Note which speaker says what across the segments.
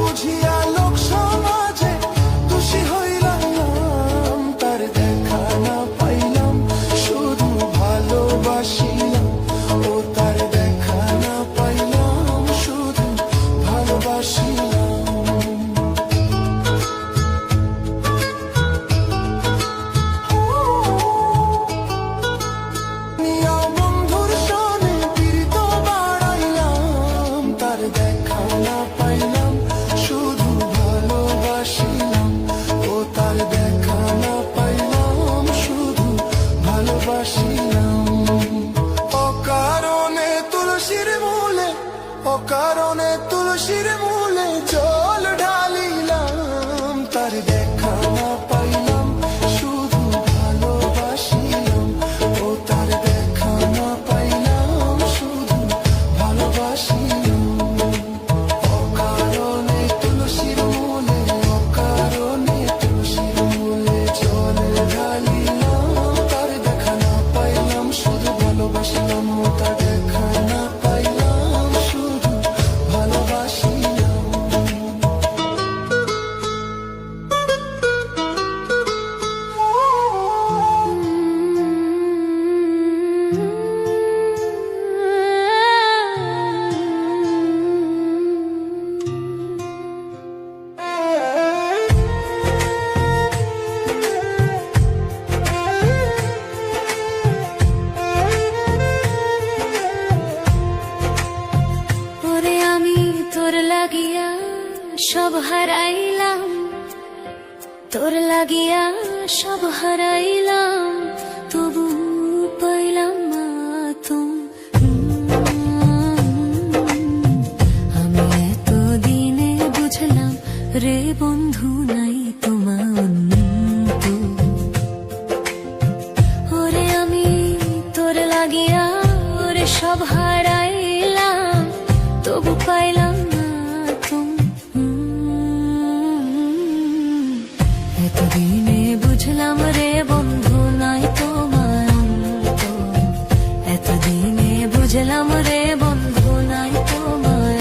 Speaker 1: বুঝিয়া লোক সমাজে দোষী হইলাম, তার দেখা না পাইলাম শুধু ভালোবাসিলাম, ও তার দেখা না পাইলাম শুধু ভালোবাসিলাম। বন্ধুর সনে পীড়িত বাড়াইলাম, তার দেখা না পাইলাম শুধু ভালোবাসিলাম, ও তার দেখা না পাইলাম শুধু ভালোবাসিলাম। অকারণে তুলসীর মূলে, অকারণে তুলসীর মূলে জল ঢালিলাম, তার দেখা না পাইলাম শুধু ভালোবাসিলাম, ও তার দেখা না পাইলাম শুধু ভালোবাসিলাম। অকারণে তুলসীর মূলে, অকারণে তুলসীর মূলে জল ঢালিলাম, তার দেখা না পাইলাম শুধু ভালোবাসিলাম, ও তার দেখা না পাইলাম শুধু ভালোবাসিলাম।
Speaker 2: ওরে আমি তোর লাগিয়া সব হারাইলাম, তোর লাগিয়া সব হারাইলাম, তবু পাইলাম না আমি এতদিনে বুঝলাম রে বন্ধু নাই তোমার। ওরে আমি তোর লাগিয়া ওরে সব হারাইলাম, তবু পাইলাম না এতদিনে বুঝলাম রে বন্ধু নাই তোমার, এতদিনে বুঝলাম রে বন্ধু নাই তোমার।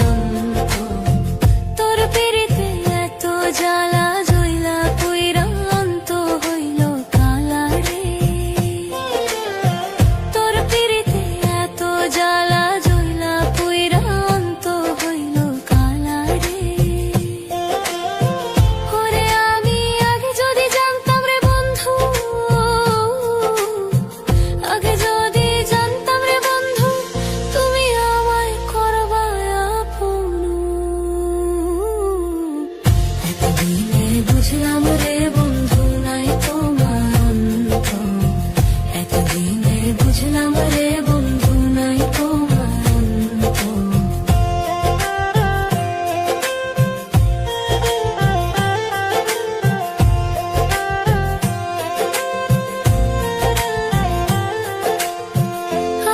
Speaker 2: তোর পিড়িতে এত জ্বালা জইলা পুইরা অন্ত হইল কালা রে, তোর পিড়িতে এত জ্বালা জইলা পুইরা অন্ত হইল কালা রে। ওরে আমি আগে যদি জানতাম রে বন্ধু, আগে যদি জানতাম রে বন্ধু তুমি আমায় করবা আপন, এতদিনে বুঝলাম রে বন্ধু নাই তোমার, এতদিনে বুঝলাম রে বন্ধু নাই তোমার।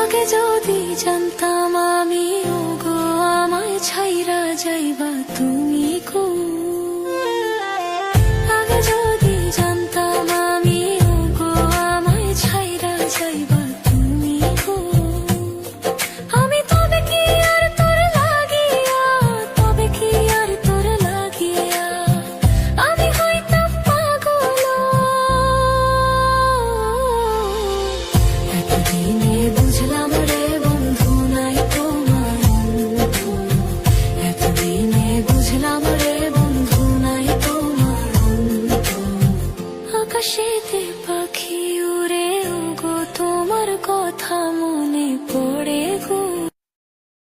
Speaker 2: আগে যদি জানতাম আমি ওগো আমায় ছাইরা যাইবা তুমি গো, আগে যদি জানতাম আমি ওগো আমায় ছাইরা যাইবা তুমি গো, আমি তবে কি আর তোর লাগিয়া, তবে কি আর তোর লাগিয়া আমি হইতাম পাগল। এতদিনে বুঝলাম রে বন্ধু নাই তোমার, এতদিনে বুঝলাম রে বন্ধু নাই তোমার। আকাশেতে পাখি উড়ে ওগো তোমার